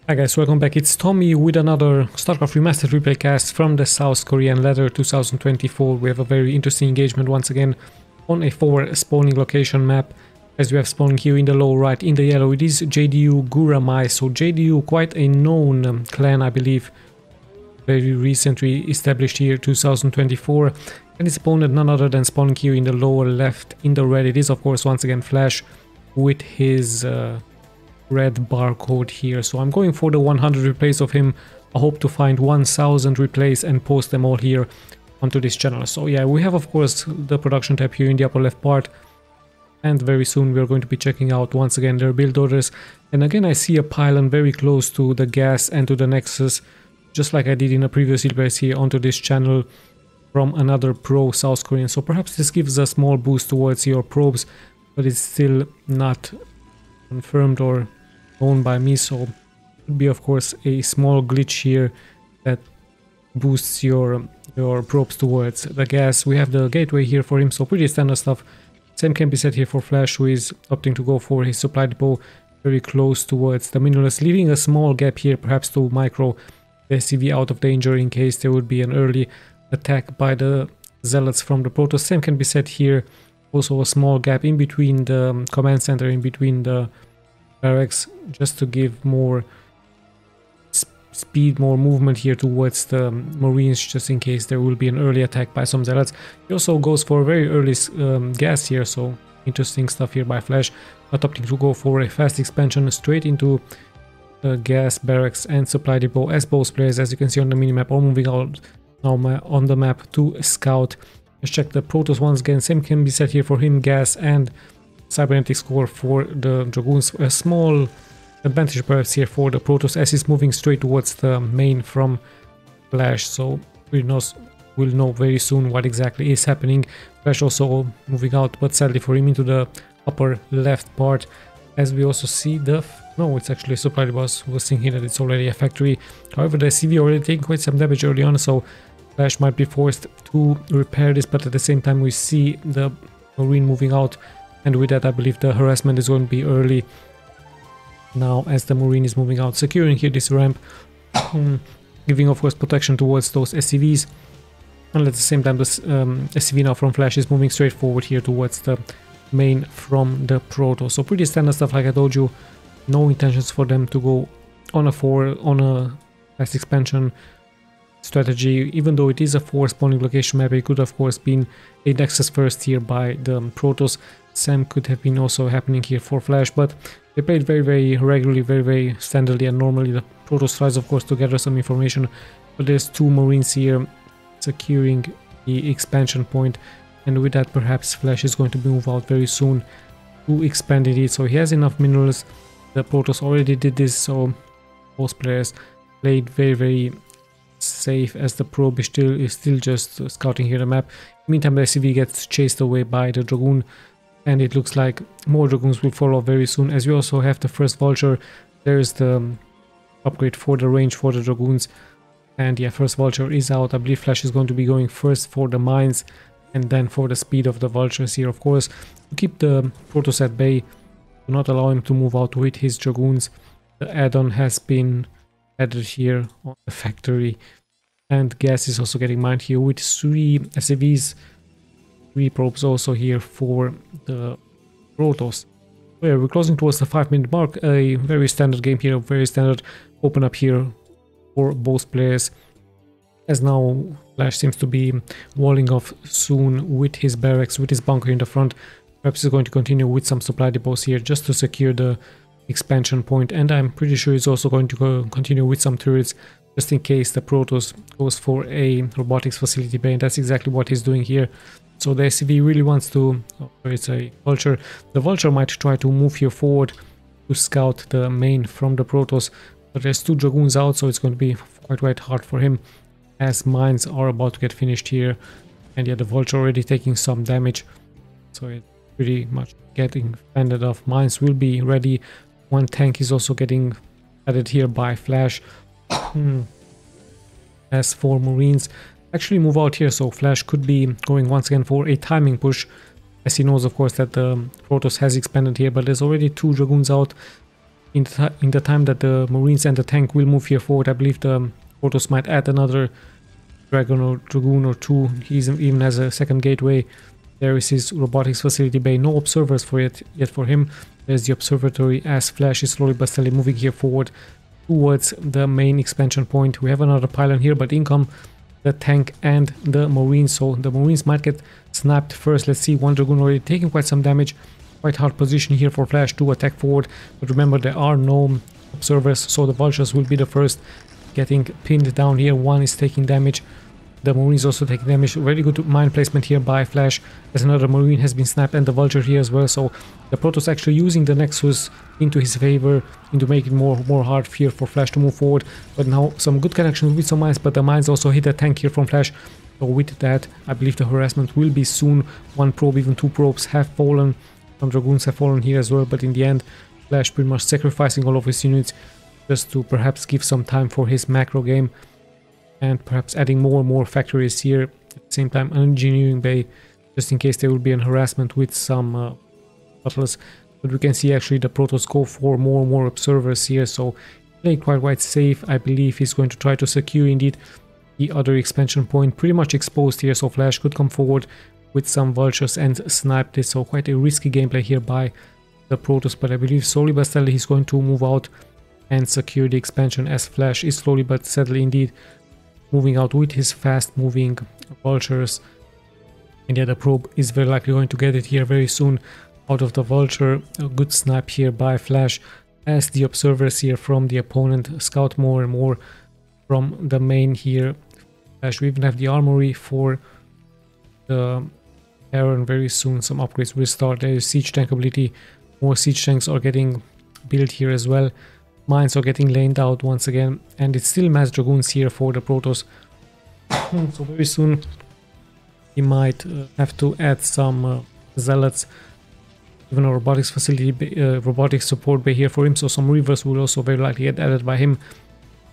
Hi guys, welcome back. It's Tommy with another StarCraft Remastered replay cast from the South Korean ladder 2024. We have a very interesting engagement once again on a 4 spawning location map. As we have spawning here in the low right, in the yellow, it is JDU GURAMISE. So JDU, quite a known clan, I believe. Very recently established here 2024. And its opponent none other than spawning here in the lower left in the red. It is of course once again Flash with his red barcode here. So I'm going for the 100 replays of him. I hope to find 1000 replays and post them all here onto this channel. So yeah, we have of course the production tab here in the upper left part, and very soon we are going to be checking out once again their build orders. And again I see a pylon very close to the gas and to the nexus, just like I did in a previous replays here onto this channel from another pro South Korean. So perhaps this gives a small boost towards your probes, but it's still not confirmed or known by me, so it would be of course a small glitch here that boosts your probes towards the gas. We have the gateway here for him, so pretty standard stuff. Same can be said here for Flash, who is opting to go for his supply depot very close towards the minerals, leaving a small gap here perhaps to micro the SCV out of danger in case there would be an early attack by the zealots from the Protoss. Same can be said here, also a small gap in between the command center, in between the barracks, just to give more speed, more movement here towards the marines, just in case there will be an early attack by some zealots. He also goes for very early gas here, so interesting stuff here by Flash, but opting to go for a fast expansion straight into the gas barracks and supply depot, as both players, as you can see on the minimap, are moving out now on the map to scout. Let's check the Protoss once again. Same can be said here for him, gas and cybernetic score for the Dragoons. A small advantage perhaps here for the Protoss as he's moving straight towards the main from Flash, so we'll know very soon what exactly is happening. Flash also moving out, but sadly for him into the upper left part, as we also see the no, it's actually a supply depot. I was thinking that it's already a factory. However, the CV already taking quite some damage early on, so Flash might be forced to repair this, but at the same time we see the marine moving out, and with that I believe the harassment is going to be early now as the marine is moving out, securing here this ramp, giving of course protection towards those SCVs, and at the same time this SCV now from Flash is moving straight forward here towards the main from the Protoss. So pretty standard stuff, like I told you. No intentions for them to go on a fast expansion strategy, even though it is a 4 spawning location map. It could of course been a nexus first here by the Protoss. Same could have been also happening here for Flash, but they played very regularly, very standardly, and normally the Protoss tries of course to gather some information, but there's 2 marines here securing the expansion point, and with that perhaps Flash is going to move out very soon to expand it, so he has enough minerals. The Protoss already did this, so both players played very safe as the probe is still just scouting here the map. Meantime, the SCV gets chased away by the Dragoon, and it looks like more Dragoons will follow very soon, as we also have the first Vulture. There's the upgrade for the range for the Dragoons, and yeah, first Vulture is out. I believe Flash is going to be going first for the mines and then for the speed of the Vultures here, of course, to keep the Protoss at bay, to not allow him to move out with his Dragoons. The add-on has been added here on the factory, and gas is also getting mined here with 3 SCVs, 3 probes also here for the Protoss. So yeah, we're closing towards the 5-minute mark. A very standard game here, very standard open up here for both players, as now Flash seems to be walling off soon with his barracks, with his bunker in the front. Perhaps he's going to continue with some supply depots here just to secure the expansion point, and I'm pretty sure he's also going to continue with some turrets just in case the Protoss goes for a robotics facility bay, and that's exactly what he's doing here. So the SCV really wants to, it's a Vulture. The Vulture might try to move here forward to scout the main from the Protoss, but there's 2 Dragoons out, so it's going to be quite hard for him as mines are about to get finished here, and yeah, the Vulture already taking some damage, so it's pretty much getting fended off. Mines will be ready. 1 tank is also getting added here by Flash. As for marines, actually move out here, so Flash could be going once again for a timing push, as he knows of course that the Protoss has expanded here, but there's already 2 Dragoons out in the time that the Marines and the tank will move here forward, I believe the Protoss might add another Dragon or Dragoon or two. He even has a second gateway. There is his robotics facility bay. No observers for yet for him. There's the observatory as Flash is slowly but steadily moving here forward towards the main expansion point. We have another pylon here, but in come the tank and the Marines. So the Marines might get snapped first. Let's see, one Dragoon already taking quite some damage. Quite hard position here for Flash to attack forward. But remember, there are no observers, so the Vultures will be the first getting pinned down here. One is taking damage. The Marine is also taking damage. Very good mine placement here by Flash, as another Marine has been snapped, and the Vulture here as well. So the Protoss actually using the Nexus into his favor, into making more hard here for Flash to move forward. But now some good connections with some mines, but the mines also hit a tank here from Flash. So with that, I believe the harassment will be soon. One probe, even two probes have fallen. Some Dragoons have fallen here as well, but in the end, Flash pretty much sacrificing all of his units just to perhaps give some time for his macro game, and perhaps adding more and more factories here. At the same time, an engineering bay, just in case there will be an harassment with some shuttles. But we can see actually the Protoss go for more and more observers here, so playing quite safe. I believe he's going to try to secure indeed the other expansion point, pretty much exposed here, so Flash could come forward with some Vultures and snipe this. So quite a risky gameplay here by the Protoss, but I believe slowly but steadily he's going to move out and secure the expansion, as Flash is slowly but steadily indeed moving out with his fast moving Vultures. And yeah, the probe is very likely going to get it here very soon out of the Vulture. A good snipe here by Flash, as the observers here from the opponent scout more and more from the main here. Flash, we even have the armory for the Terran very soon. Some upgrades will start. There is siege tank ability. More siege tanks are getting built here as well. Mines are getting laid out once again, and it's still mass Dragoons here for the Protoss. So very soon he might have to add some zealots, even a robotics facility, robotics support bay here for him. So some Reavers will also very likely get added by him,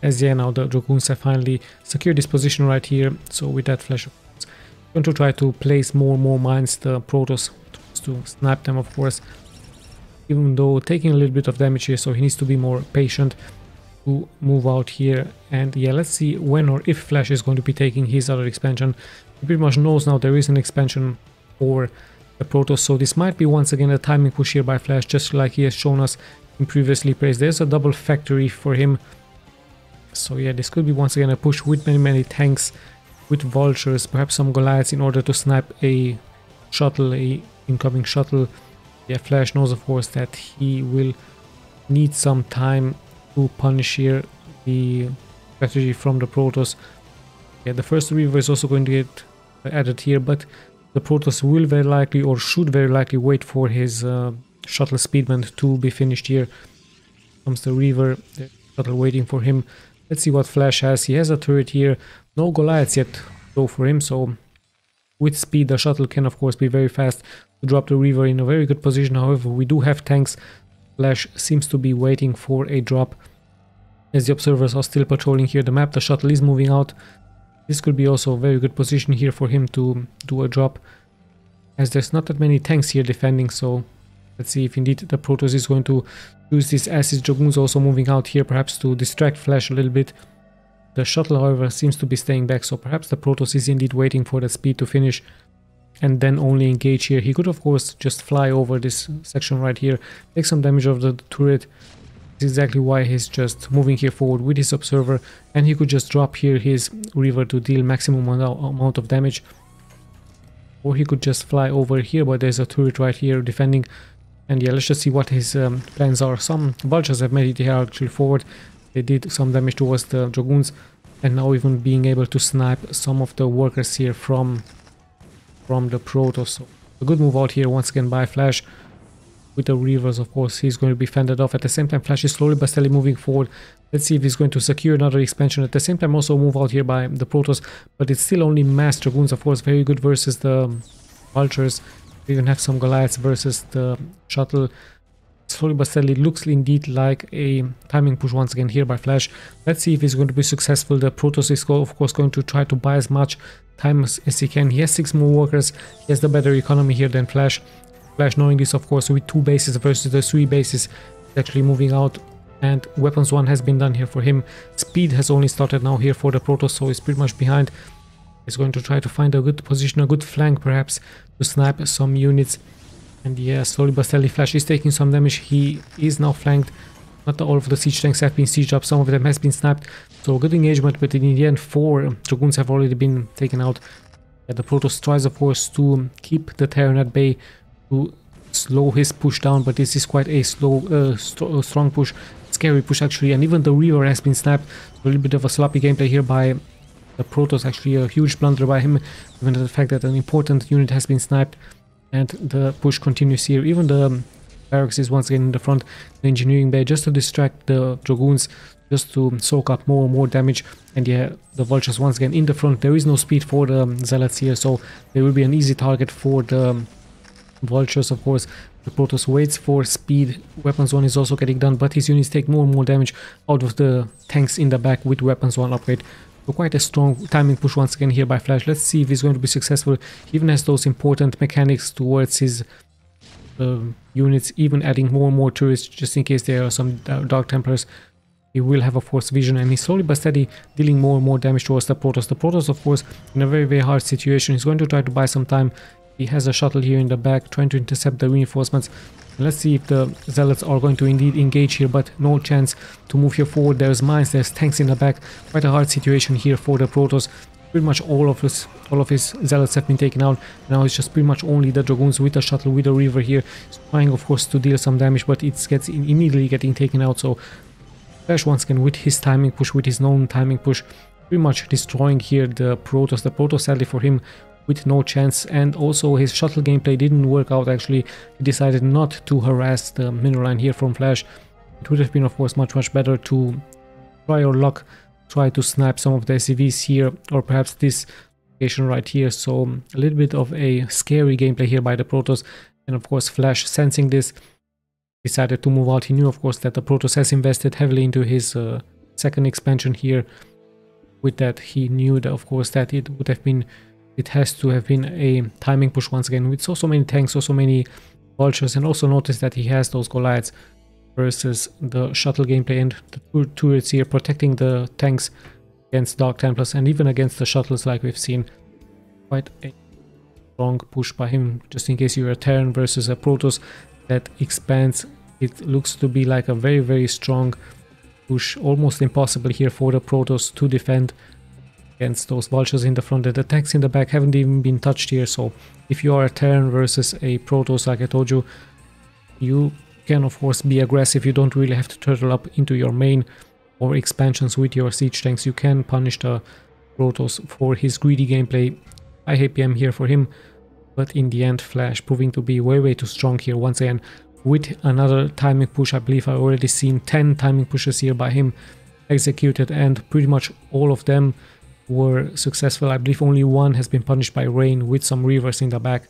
as yeah, now the Dragoons have finally secured this position right here. So with that, Flash is going to try to place more and more mines, the Protoss, to snipe them, of course, even though taking a little bit of damage here, so he needs to be more patient to move out here. And yeah, let's see when or if Flash is going to be taking his other expansion. He pretty much knows now there is an expansion for the Protoss, so this might be once again a timing push here by Flash, just like he has shown us in previously plays. There's a double factory for him, so yeah, this could be once again a push with many tanks, with Vultures, perhaps some Goliaths in order to snipe a shuttle, a incoming shuttle. Yeah, Flash knows of course that he will need some time to punish here the strategy from the Protoss. Yeah, the first Reaver is also going to get added here, but the Protoss will very likely, or should very likely, wait for his shuttle speedman to be finished here. Comes the Reaver, the shuttle waiting for him. Let's see what Flash has. He has a turret here, no Goliaths yet though for him, so with speed the shuttle can of course be very fast to drop the Reaver in a very good position. However, we do have tanks. Flash seems to be waiting for a drop, as the observers are still patrolling here the map. The shuttle is moving out. This could be also a very good position here for him to do a drop, as there's not that many tanks here defending. So let's see if indeed the Protoss is going to use this, as his Dragoons also moving out here, perhaps to distract Flash a little bit. The shuttle, however, seems to be staying back, so perhaps the Protoss is indeed waiting for the speed to finish and then only engage here. He could of course just fly over this section right here, take some damage of the turret. This is exactly why he's just moving here forward with his observer, and he could just drop here his Reaver to deal maximum amount of damage. Or he could just fly over here, but there's a turret right here defending. And yeah, let's just see what his plans are. Some Vultures have made it here actually forward. They did some damage towards the Dragoons, and now even being able to snipe some of the workers here from the Protoss. So a good move out here once again by Flash. With the Reavers, of course, he's going to be fended off. At the same time, Flash is slowly but steadily moving forward. Let's see if he's going to secure another expansion. At the same time, also move out here by the Protoss, but it's still only mass Dragoons, of course, very good versus the Vultures. We even have some Goliaths versus the shuttle. Slowly but steadily looks indeed like a timing push once again here by Flash. Let's see if he's going to be successful. The Protoss is of course going to try to buy as much time as he can. He has 6 more workers. He has the better economy here than Flash. Flash, knowing this, of course, with 2 bases versus the 3 bases, is actually moving out And weapons 1 has been done here for him. Speed has only started now here for the Protoss, so he's pretty much behind. He's going to try to find a good position, a good flank perhaps, to snipe some units. And yeah, slowly but steadily Flash is taking some damage. He is now flanked. Not all of the siege tanks have been sieged up, some of them has been sniped. So good engagement, but in the end 4 Dragoons have already been taken out. Yeah, the Protoss tries of course to keep the Terran at bay, to slow his push down, but this is quite a strong push, scary push actually, and even the Reaver has been snapped. So a little bit of a sloppy gameplay here by the Protoss, actually a huge blunder by him, given the fact that an important unit has been sniped, and the push continues here. Even the barracks is once again in the front, the engineering bay, just to distract the Dragoons, just to soak up more and more damage. And yeah, the Vultures once again in the front. There is no speed for the Zealots here, so they will be an easy target for the Vultures. Of course, the Protoss waits for speed. Weapons 1 is also getting done, but his units take more and more damage out of the tanks in the back with Weapons 1 upgrade. So quite a strong timing push once again here by Flash. Let's see if he's going to be successful. He even has those important mechanics towards his units, even adding more and more turrets just in case there are some Dark Templars. He will have a force vision, and he's slowly but steady dealing more and more damage towards the Protoss. The Protoss, of course, in a very hard situation. He's going to try to buy some time. He has a shuttle here in the back trying to intercept the reinforcements. Let's see if the Zealots are going to indeed engage here, but no chance to move here forward. There's mines, there's tanks in the back. Quite a hard situation here for the Protoss. Pretty much all of his Zealots have been taken out. Now it's just pretty much only the Dragoons with the shuttle, with the Reaver here. He's trying, of course, to deal some damage, but it gets immediately getting taken out. So Flash once again with his timing push, with his known timing push, pretty much destroying here the Protoss. The Protoss, sadly for him, with no chance. And also his shuttle gameplay didn't work out actually. He decided not to harass the mineral line here from Flash. It would have been, of course, much better to try your luck, try to snipe some of the SCVs here, or perhaps this location right here. So a little bit of a scary gameplay here by the Protoss. And of course Flash, sensing this, decided to move out. He knew, of course, that the Protoss has invested heavily into his second expansion here. With that, he knew that, of course, that it has to have been a timing push once again, with so many tanks, so many Vultures. And also notice that he has those Goliaths versus the shuttle gameplay and the turrets here protecting the tanks against Dark Templars and even against the shuttles, like we've seen. Quite a strong push by him, just in case you're a Terran versus a Protoss that expands. It looks to be like a very strong push, almost impossible here for the Protoss to defend against those Vultures in the front. The tanks in the back haven't even been touched here, so if you are a Terran versus a Protoss, like I told you, you can of course be aggressive. You don't really have to turtle up into your main or expansions with your siege tanks. You can punish the Protoss for his greedy gameplay. High APM here for him, but in the end Flash proving to be way too strong here once again with another timing push. I believe I've already seen 10 timing pushes here by him executed, and pretty much all of them were successful. I believe only one has been punished by Rain with some Reavers in the back.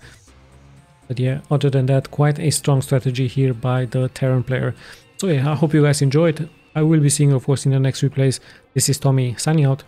But yeah, other than that, quite a strong strategy here by the Terran player. So yeah, I hope you guys enjoyed. I will be seeing you, of course, in the next replays. This is Tommy signing out.